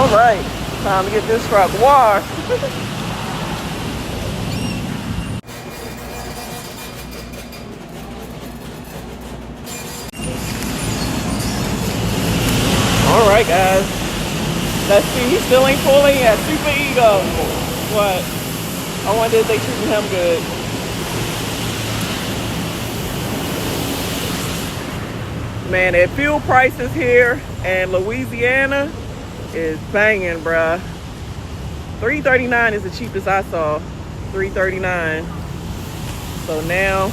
All right, time to get this truck washed. All right, guys. Let's see. He still ain't pulling yet. Super ego. What? I wonder if they treating him good. Man, that fuel prices here in Louisiana is banging, bruh. $3.39 is the cheapest I saw. $3.39. So now,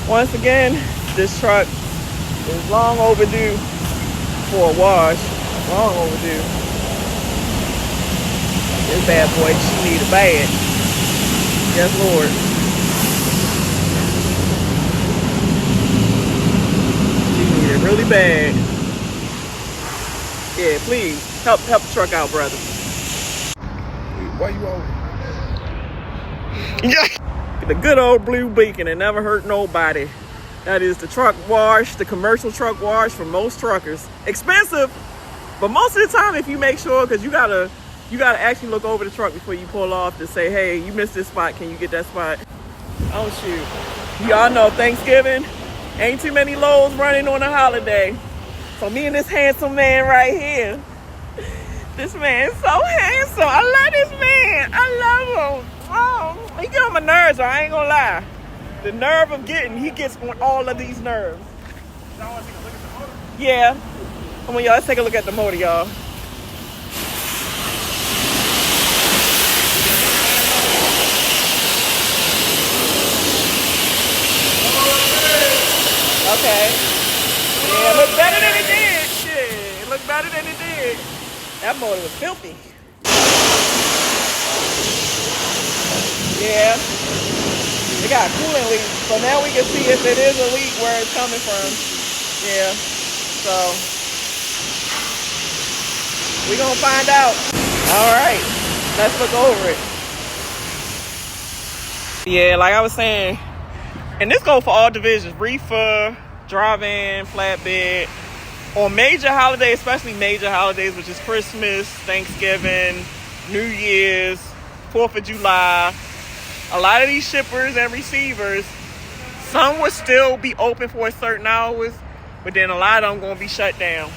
once again, this truck is long overdue for a wash. Long overdue. This bad boy, she need a bad. Yes, Lord. She need it really bad. Yeah, please help the truck out, brother. Why you on? Yeah. The good old blue beacon, it never hurt nobody. That is the truck wash, the commercial truck wash for most truckers. Expensive, but most of the time, if you make sure, because you gotta actually look over the truck before you pull off to say, hey, you missed this spot, can you get that spot? Oh shoot. Y'all know Thanksgiving ain't too many loads running on a holiday. So me and this handsome man right here. This man is so handsome. I love this man. I love him. Oh, he get on my nerves, I ain't gonna lie. The nerve of he gets on all of these nerves. Y'all want to take a look at the motor? Yeah. Come on, y'all, let's take a look at the motor, y'all. Okay. Yeah, it looked better than it did. Shit, it looked better than it did. That motor was filthy. Yeah. It got coolant leak. So now we can see if it is a leak where it's coming from. Yeah. So we're gonna find out. All right. Let's look over it. Yeah, like I was saying, and this goes for all divisions, reefer, drive-in, flatbed. On major holidays, especially major holidays, which is Christmas, Thanksgiving, New Year's, 4th of July, a lot of these shippers and receivers, some will still be open for certain hours, but then a lot of them going to be shut down.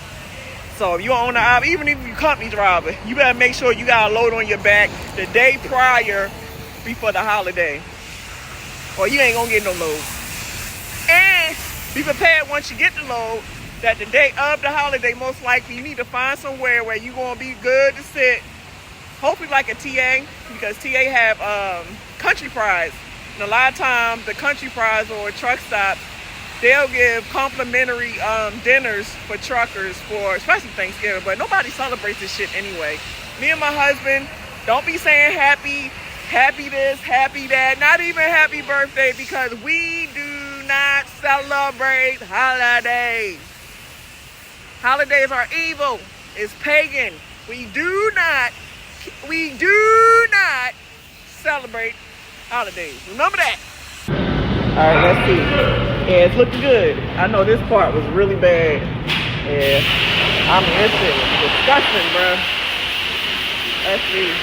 So if you're on the even if you're a company driver, you better make sure you got a load on your back the day prior before the holiday, or you ain't going to get no load. And be prepared once you get the load that the day of the holiday, most likely you need to find somewhere where you're going to be good to sit. Hopefully like a TA, because TA have country fries. And a lot of times the country fries or truck stops, they'll give complimentary dinners for truckers for especially Thanksgiving, but nobody celebrates this shit anyway. Me and my husband don't be saying happy this, happy that, not even happy birthday, because we do not celebrate holidays. Holidays are evil. It's pagan. We do not celebrate holidays. Remember that. All right, let's see. Yeah, it's looking good. I know this part was really bad. Yeah, I mean, this shit was disgusting, bro. Let's see.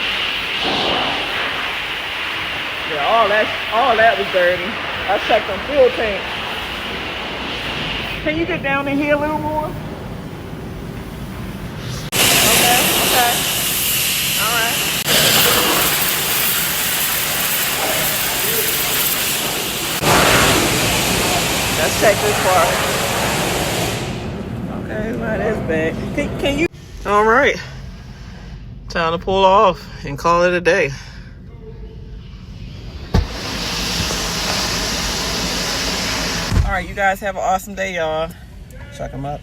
Yeah, all that was dirty. I checked on fuel tank. Can you get down in here a little more? Okay. All right. Let's check this part. Okay, well, that's bad. Can you? All right. Time to pull off and call it a day. All right, you guys have an awesome day, y'all. Check them out.